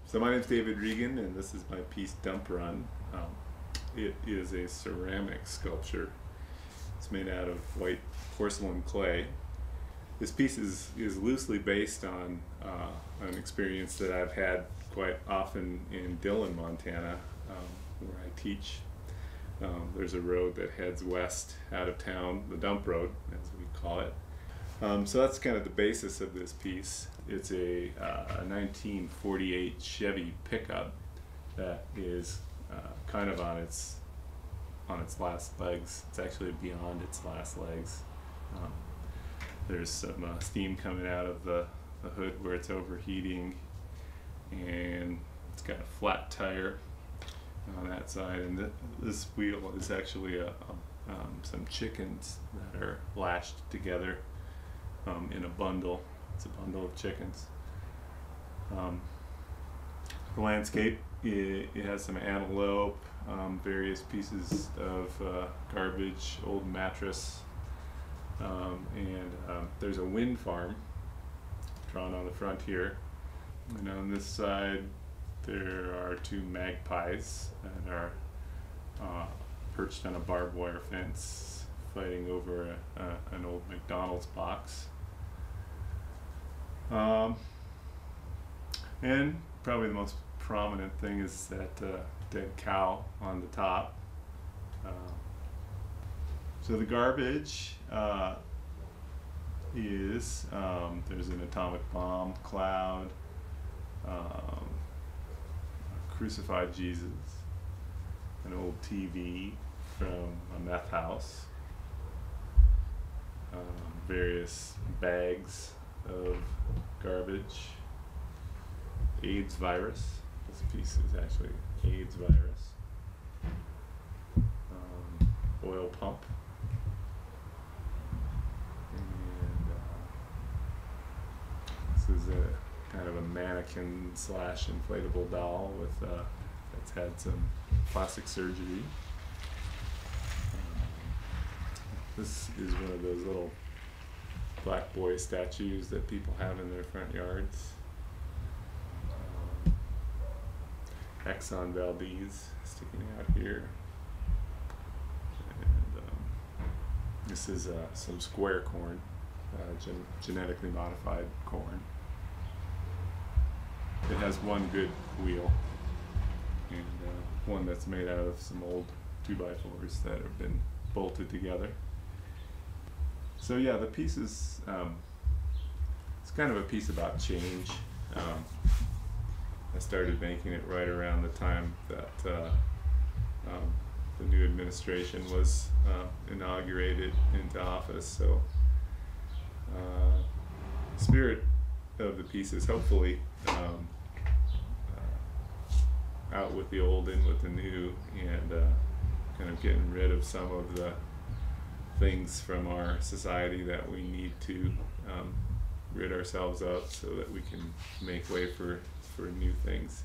So my name is David Regan, and this is my piece Dump Run. It is a ceramic sculpture. It's made out of white porcelain clay. This piece is loosely based on an experience that I've had quite often in Dillon, Montana, where I teach. There's a road that heads west out of town, the dump road, as we call it. So that's kind of the basis of this piece. It's a 1948 Chevy pickup that is kind of on its last legs. It's actually beyond its last legs. There's some steam coming out of the hood where it's overheating, and it's got a flat tire on that side, and this wheel is actually some chickens that are lashed together in a bundle. It's a bundle of chickens. The landscape, it has some antelope, various pieces of garbage, old mattress, and there's a wind farm drawn on the front here. And on this side there are two magpies that are perched on a barbed wire fence fighting over an old McDonald's box. And probably the most prominent thing is that dead cow on the top. So the garbage is, there's an atomic bomb cloud, a crucified Jesus, an old TV from a meth house, various bags of garbage, AIDS virus. This piece is actually AIDS virus. Oil pump, and this is a kind of a mannequin slash inflatable doll with that's had some plastic surgery. This is one of those little black boy statues that people have in their front yards. Exxon Valdez sticking out here. And this is some square corn, genetically modified corn. It has one good wheel, and one that's made out of some old 2x4s that have been bolted together. So yeah, the piece is, it's kind of a piece about change. I started making it right around the time that the new administration was inaugurated into office. So the spirit of the piece is hopefully out with the old, in with the new, and kind of getting rid of some of the things from our society that we need to rid ourselves of so that we can make way for new things.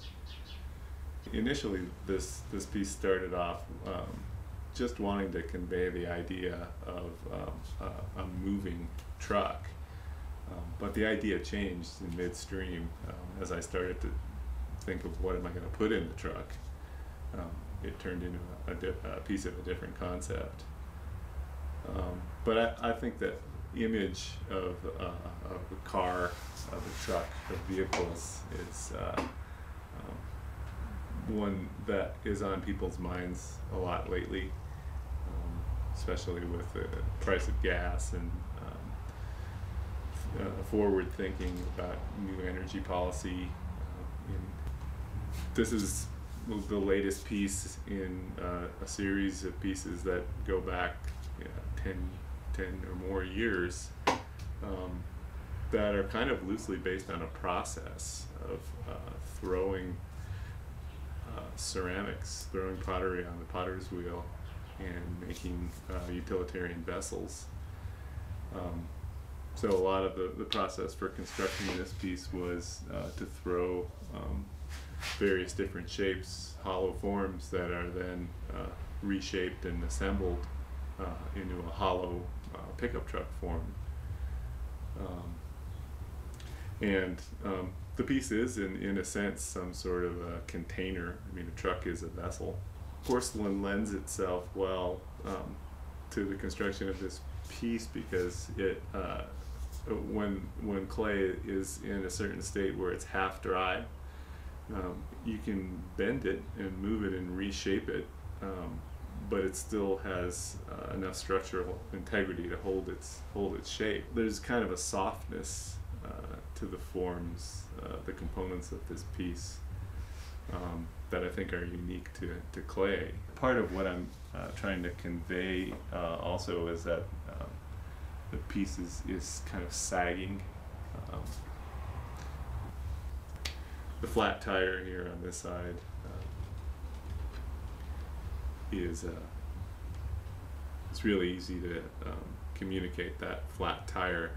Initially, this piece started off just wanting to convey the idea of a moving truck, but the idea changed in midstream as I started to think of what am I going to put in the truck. It turned into a piece of a different concept. But I think that image of a car, of a truck, of vehicles is one that is on people's minds a lot lately, especially with the price of gas and forward thinking about new energy policy. This is the latest piece in a series of pieces that go back 10 or more years, that are kind of loosely based on a process of throwing ceramics, throwing pottery on the potter's wheel, and making utilitarian vessels. So a lot of the process for constructing this piece was to throw various different shapes, hollow forms that are then reshaped and assembled into a hollow pickup truck form. And The piece is, in a sense, some sort of a container. I mean, a truck is a vessel. Porcelain lends itself well to the construction of this piece because it, when clay is in a certain state where it's half dry, you can bend it and move it and reshape it, but it still has enough structural integrity to hold its shape. There's kind of a softness to the forms, the components of this piece, that I think are unique to clay. Part of what I'm trying to convey also is that the piece is kind of sagging. The flat tire here on this side is it's really easy to communicate that flat tire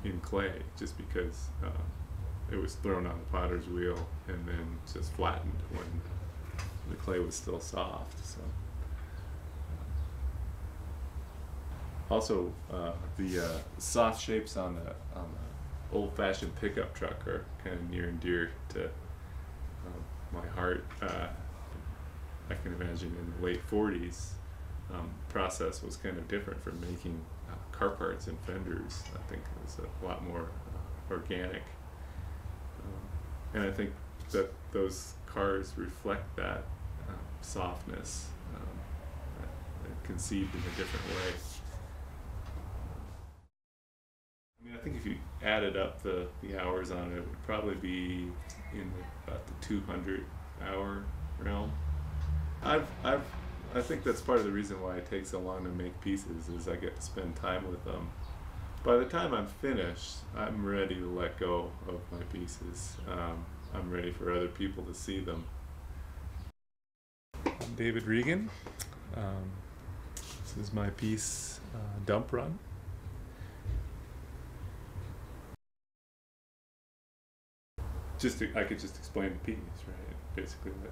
in clay, just because it was thrown on the potter's wheel and then just flattened when the clay was still soft. So also the soft shapes on the old-fashioned pickup truck are kind of near and dear to my heart. I can imagine in the late 40s, process was kind of different from making car parts and fenders. I think it was a lot more organic, and I think that those cars reflect that softness, conceived in a different way. I mean, I think if you added up the hours on it, it would probably be in about the 200-hour realm. I think that's part of the reason why it takes so long to make pieces, is I get to spend time with them. By the time I'm finished, I'm ready to let go of my pieces. I'm ready for other people to see them. I'm David Regan. This is my piece, Dump Run. I could just explain the piece, right? Basically that.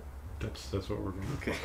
That's what we're doing. Okay.